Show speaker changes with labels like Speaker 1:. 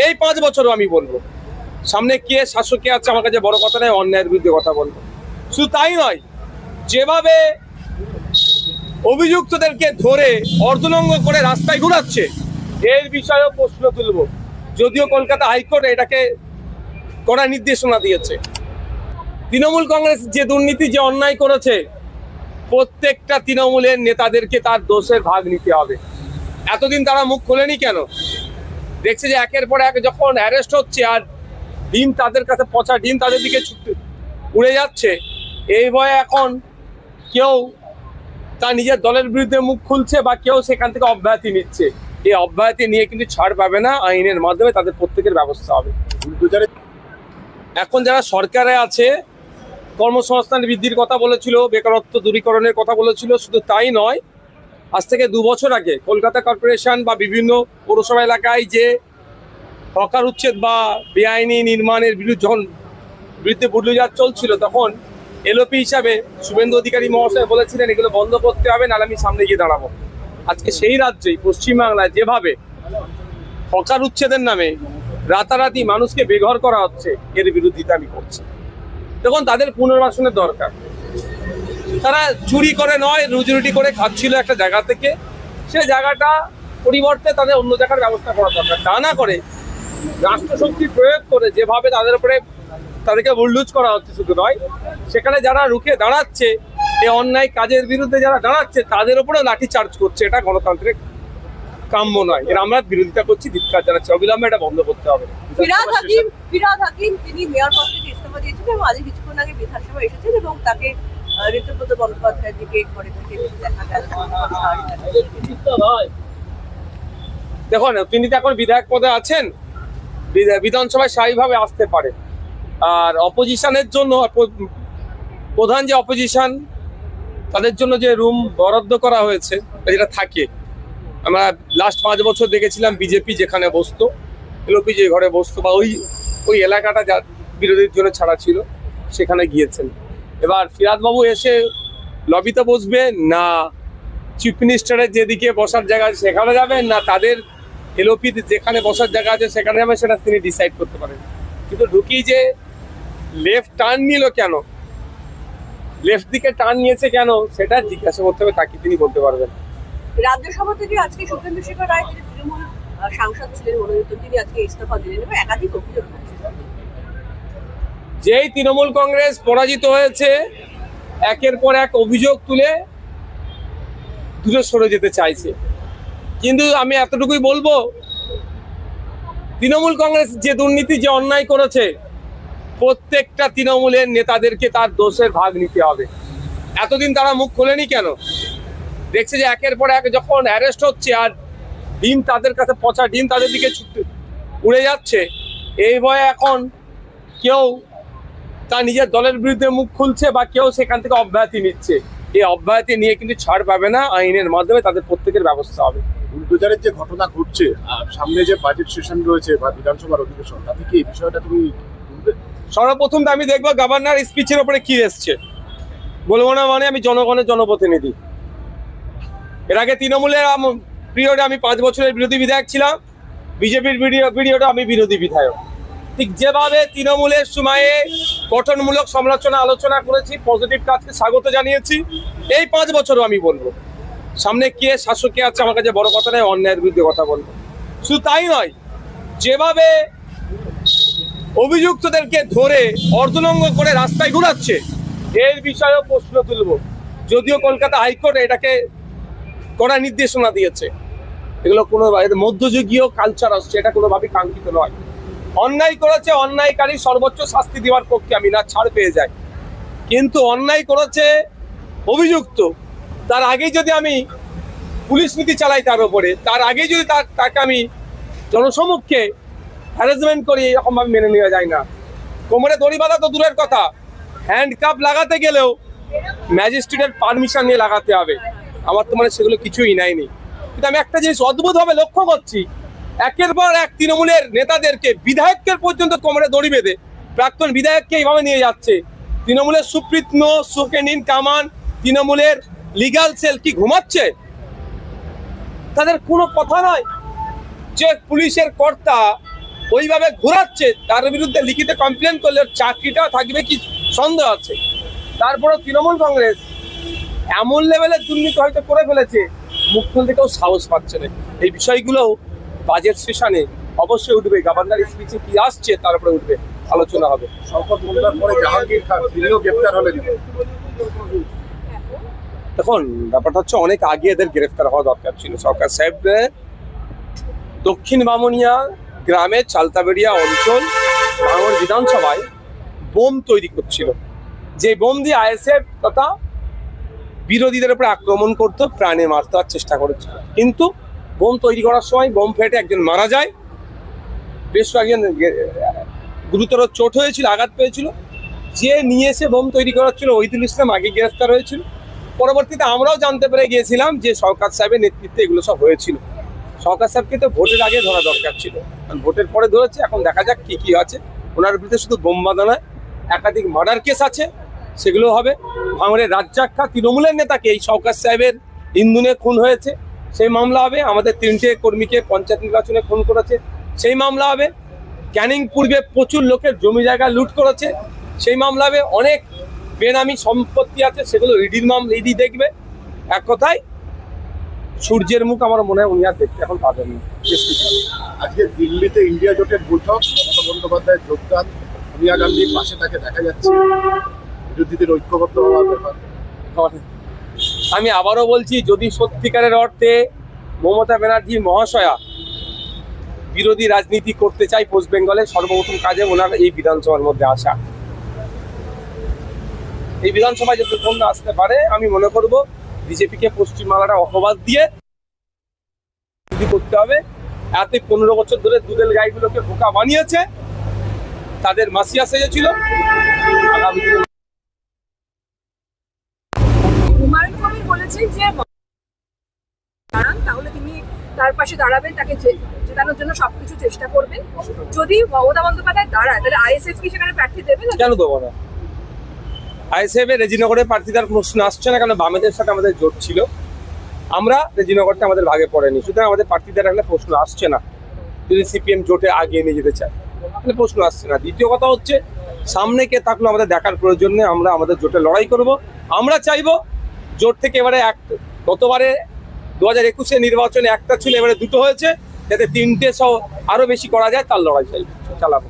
Speaker 1: এই 5 বছরও আমি বলবো, সামনে কে শাসক কে আছে আমার কাছে বড় কথা নয়, অন্যায়ের বিরুদ্ধে কথা বলবো। শুধু তাই নয়, যেভাবে অভিযুক্তদেরকে ধরে অর্ধনঙ্গ করে রাস্তায় ঘুরাচ্ছে, এর বিষয়েও প্রশ্ন তুলব। যদিও কলকাতা হাইকোর্ট এটাকে কড়া নির্দেশনা দিয়েছে। তৃণমূল কংগ্রেস যে দুর্নীতি, যে অন্যায় করেছে, প্রত্যেকটা তৃণমূলের নেতাদেরকে তার দোষের ভাগ নিতে হবে। এতদিন তারা মুখ খোলেনি কেন? দেখছে যে একের পর এক যখন অ্যারেস্ট হচ্ছে আর ডিম তাদের কাছে, পচা ডিম তাদের দিকে উড়ে যাচ্ছে, এই ভয়ে এখন কেউ তার নিজের দলের বিরুদ্ধে মুখ খুলছে বা কেউ সেখান থেকে অব্যাহতি নিচ্ছে। এই অব্যাহতি নিয়ে কিন্তু ছাড় পাবে না, আইনের মাধ্যমে তাদের প্রত্যেকের ব্যবস্থা হবে। এখন যারা সরকারে আছে, কর্মসংস্থান বৃদ্ধির কথা বলেছিল, বেকারত্ব দূরীকরণের কথা বলেছিল। শুধু তাই নয়, আজ থেকে 2 বছর আগে কলকাতা কর্পোরেশন বা বিভিন্ন পৌরসভা এলাকায় যে হকার উচ্ছেদ বা বেআইনি নির্মাণের বিরুদ্ধে বুটলিজার চলছিল, তখন এলওপি হিসাবে শুভেন্দু অধিকারী মহাশয় বলেছিলেন এগুলো বন্ধ করতে হবে, নাহলে আমি সামনে গিয়ে দাঁড়াবো। আজকে সেই রাজ্যেই পশ্চিমবাংলায় যেভাবে হকার উচ্ছেদের নামে রাতারাতি মানুষকে বেঘর করা হচ্ছে, এর বিরোধিতা আমি করছি। তখন তাদের পুনর্বাসনের দরকার। তারা চুরি করে নয়, রুজি করে খাচ্ছিল একটা জায়গা থেকে, সে জায়গাটা পরিবর্তে তাদের অন্য জায়গার ব্যবস্থা করা দরকার। তা না করে রাষ্ট্রশক্তির প্রয়োগ করে যেভাবে তাদেরকে বুলডুজ করা হচ্ছে, শুধু নয়, সেখানে যারা রুখে দাঁড়াচ্ছে, এই অন্যায় কাজের বিরুদ্ধে যারা দাঁড়াচ্ছে, তাদের উপরেও লাঠি চার্জ করছে। এটা গণতান্ত্রিক কাম্য নয়, এর আমরা বিরোধিতা করছি, ধিক্কার জানাচ্ছি। অবিলম্বে এটা বন্ধ করতে হবে।
Speaker 2: ফিরহাদ হাকিম তিনি মেয়র পদ থেকে ইস্তফা দিয়েছেন এবং আজ কিছুক্ষণ আগে বিধানসভা এসেছেন এবং তাকে ঋতুব্রত বন্দ্যোপাধ্যায়ের দিকে ঘরে থেকে দেখা গেল।
Speaker 1: দেখুন, তিনি তো এখন বিধায়ক পদে আছেন, বিধানসভায় স্বাভাবিকভাবে আসতে পারে। আর অপোজিশনের জন্য, প্রধান যে অপোজিশন, তাদের জন্য যে রুম বরাদ্দ করা হয়েছে, যেটা থাকে, আমরা লাস্ট 5 বছর দেখেছিলাম বিজেপি যেখানে বসতো, এলওপি যে ঘরে বসতো, বা ওই এলাকাটা যা বিরোধীর জন্য ছাড়া ছিল, সেখানে গিয়েছেন। এবার ফিরহাদ বাবু এসে লবিতে বসবে না, চিফ মিনিস্টারের যেদিকে বসার জায়গা আছে সেখানে যাবেন, না তাদের এলওপি যেখানে বসার জায়গা আছে সেখানে যাবেন, সেটা তিনি ডিসাইড করতে পারেন। কিন্তু ঢুকি যে লেফট টার্ন নিল কেন, লেফট দিকে টার্ন নিয়েছে কেন, সেটা জিজ্ঞাসা করতে হবে, তাকে তিনি বলতে পারবেন।
Speaker 2: রাজ্যসভা থেকে আজকে সুখেন্দু শেখর রায়, তিনি তৃণমূল সাংসদ ছিলেন মনোনীত, তিনি আজকে ইস্তফা দিলেন এবং একাধিক অভিযোগ করছেন।
Speaker 1: যেই তৃণমূল কংগ্রেস পরাজিত হয়েছে, একের পর এক অভিযোগ তুলে দূরে সরে যেতে চাইছে। কিন্তু আমি এতটুকুই বলবো, তৃণমূল কংগ্রেস যে দুর্নীতি, যে অন্যায় করেছে, প্রত্যেকটা তৃণমূলের নেতাদেরকে তার দোষের ভাগ নিতে হবে। এতদিন তারা মুখ খোলেনি কেন? দেখছে যে একের পর এক যখন অ্যারেস্ট হচ্ছে আর ডিম তাদের কাছে, পচা ডিম তাদের দিকে উড়ে যাচ্ছে, এই ভয়ে এখন কেউ তার নিজের দলের বিরুদ্ধে মুখ খুলছে বা কেউ সেখান থেকে অব্যাহতি নিচ্ছে। এই অব্যাহতি নিয়ে কিন্তু ছাড় পাবে না, আইনের মাধ্যমে তাদের প্রত্যেকের ব্যবস্থা হবে।
Speaker 3: বুলডোজারের যে ঘটনা ঘটছে, সামনে যে বাজেট সেশন রয়েছে বা বিধানসভার অধিবেশন, তাতে কি এই বিষয়টা তুমি তুলবে?
Speaker 1: সর্বপ্রথম আমি দেখবো গভর্নর স্পিচের ওপরে কি এসছে। বলবো না মানে আমি জনগণের জনপ্রতিনিধি। এর আগে তৃণমূলের পিরিয়ডে আমি 5 বছরের বিরোধী বিধায়ক ছিলাম, বিজেপির পিরিয়ডে আমি বিরোধী বিধায়ক। ঠিক যেভাবে তৃণমূলের সময়ে গঠনমূলক সমালোচনা আলোচনা করেছি, পজিটিভ কাজকে স্বাগত জানিয়েছি, এই 5 বছরও আমি বলবো, সামনে কে শাসক কে আছে আমার কাছে বড় কথা নয়, অন্যায়ের বিরুদ্ধে কথা বলবো। শুধু তাই নয়, যেভাবে অভিযুক্তদেরকে ধরে অর্ধনঙ্গ করে রাস্তায় ঘুরাচ্ছে, এর বিষয়েও প্রশ্ন তুলব। যদিও কলকাতা হাইকোর্ট এটাকে কড়া নির্দেশনা দিয়েছে। এগুলো কোনো মধ্যযুগীয় কালচার আসছে, এটা কোনোভাবেই কাঙ্ক্ষিত নয়। অন্যায় করেছে, অন্যায়কারী সর্বোচ্চ শাস্তি দেওয়ার পক্ষে আমি, না ছাড় পেয়ে যাই। কিন্তু অন্যায় করেছে অভিযুক্ত, তার আগেই যদি আমি পুলিশ নীতি চালাই তার উপরে, তার আগেই যদি তাকে আমি জনসমক্ষে হ্যারাসমেন্ট করি, এরকমভাবে মেনে নেওয়া যায় না। কোমরে দড়ি বাঁধা তো দূরের কথা, হ্যান্ডকাপ লাগাতে গেলেও ম্যাজিস্ট্রেটের পারমিশন নিয়ে লাগাতে হবে। আমার তো মানে সেগুলো কিছুই নেয়নি। কিন্তু আমি একটা জিনিস অদ্ভুতভাবে লক্ষ্য করছি, একের পর এক তৃণমূলের নেতাদেরকে, বিধায়কদের পর্যন্ত কোমরে দড়ি বেঁধে প্রাক্তন বিধায়ককে এইভাবে নিয়ে যাচ্ছে। তৃণমূলের সুপ্রিতন, সুকেনিন কামান, তৃণমূলের লিগাল সেল কি ঘুমাচ্ছে? তাদের কোনো কথা নয়। যে পুলিশের কর্তা ওইভাবে ঘোরাচ্ছে, তার বিরুদ্ধে লিখিত কমপ্লেন করলে ওর চাকরিটা থাকবে কি সন্দেহ আছে। তারপরে তৃণমূল কংগ্রেস এমন লেভেলের দুর্নীতি হয়তো করে ফেলেছে, মুখ খুলতে কেউ সাহস পাচ্ছে না। এই বিষয়গুলো বাজেট সেশনে অবশ্যই উঠবে, গভর্নর স্পিচে কি আসছে তার উপরে উঠবে, আলোচনা হবে।
Speaker 3: শওকত মোল্লার পরে জাহাঙ্গীর খান তিনিও গ্রেপ্তার হলেন।
Speaker 1: দেখুন, ব্যাপারটা হচ্ছে অনেক আগে এদের গ্রেফতার হওয়া দরকার ছিল। সরকার সাহেব দক্ষিণ বামুনিয়া গ্রামের চালতাবেড়িয়া অঞ্চল ভাঙড় বিধানসভায় বোম তৈরি করছিল, যে বোম দিয়ে আইএসএফ তথা বিরোধীদের উপরে আক্রমণ করতো, প্রাণে মারতে চেষ্টা করেছিল। কিন্তু বোম তৈরি করার সময় বোম ফেটে একজন মারা যায়, বেশ কয়েকজন গুরুতর চোট হয়েছিল, আঘাত পেয়েছিল। যে নিয়ে এসে বোম তৈরি করাচ্ছিল ওহিদুল ইসলাম আগে গ্রেফতার হয়েছিল। পরবর্তীতে আমরাও জানতে পেরে গিয়েছিলাম যে শওকত সাহেবের নেতৃত্বে এগুলো সব হয়েছিল। শওকত সাহেবকে তো ভোটের আগে ধরা দরকার ছিল, ভোটের পরে ধরেছে। এখন দেখা যাক কি কি আছে। ওনার বিরুদ্ধে শুধু বোম বাঁধা নয়, একাধিক মার্ডার কেস আছে, সেগুলো হবে। ভাঙড়ের রাজ্জাক খা তৃণমূলের নেতাকে এই শওকত সাহেবের ইন্ধনে খুন হয়েছে, সেই মামলা হবে। আমাদের 3টে কর্মীকে পঞ্চায়েত নির্বাচনে খুন করেছে, সেই মামলা হবে। ক্যানিং পূর্বে প্রচুর লোকের জমি জায়গা লুট করেছে, সেই মামলা হবে। অনেক বেনামি সম্পত্তি আছে, সেগুলো ইডি দেখবে। এক কথায় সূর্যের মুখ আমার মনে হয় উনি আর দেখতে এখন পাবেন না।
Speaker 3: আজকে দিল্লিতে ইন্ডিয়া জোটের বৈঠক, মমতা বন্দ্যোপাধ্যায়ের যোগদান, সোনিয়া গান্ধীর পাশে তাকে দেখা যাচ্ছে, বিরোধীদের ঐক্যবদ্ধ হওয়ার ব্যাপার।
Speaker 1: আমি আবারও বলছি, যদি সত্যিকারের অর্থে মমতা ব্যানার্জি মহাশয়া বিরোধী রাজনীতি করতে চাই পশ্চিম বেঙ্গলে, সর্বপ্রথম কাজে ওনার এই বিধানসভার মধ্যে আসা। এই বিধানসভায় যদি কোন আসতে পারে, আমি মনে করব বিজেপিকে পশ্চিমবাংলাটা অপবাদ দিয়ে করতে হবে। এত 15 বছর ধরে দুধেল গাইগুলোকে বোকা বানিয়েছে, তাদের মাসিয়া সেজেছিল। আগামী দিনে
Speaker 4: হুমায়ুন কবির বলেছেন যে দাঁড়ান, তাহলে তিনি তার পাশে দাঁড়াবেন, তাকে জেতানোর জন্য সবকিছু চেষ্টা করবেন। যদি মমতা বন্দ্যোপাধ্যায় দাঁড়ায়, তাহলে আইএসএফ কি সেখানে প্রার্থী দেবে না?
Speaker 1: কেন দেবো না? আইএসএফ এর রেজিনগরে প্রার্থী দেওয়ার প্রশ্ন আসছে না, কারণ বামেদের সাথে আমাদের জোট ছিল। আমরা রেজিনগরটা আমাদের ভাগে পড়েনি, সুতরাং আমাদের প্রার্থীদের রাখলে প্রশ্ন আসছে না। যদি সিপিএম জোটে আগিয়ে নিয়ে যেতে চায় তাহলে প্রশ্ন আসছে না। দ্বিতীয় কথা হচ্ছে, সামনে কে থাকলো আমাদের দেখার প্রয়োজন নেই। আমরা আমাদের জোটে লড়াই করব। আমরা চাইবো জোট থেকে এবারে গতবারে 2021 নির্বাচনে একটা ছিল, এবারে 2টো হয়েছে, যাতে 3টে সহ আরো বেশি করা যায়, তার লড়াই চালাবো।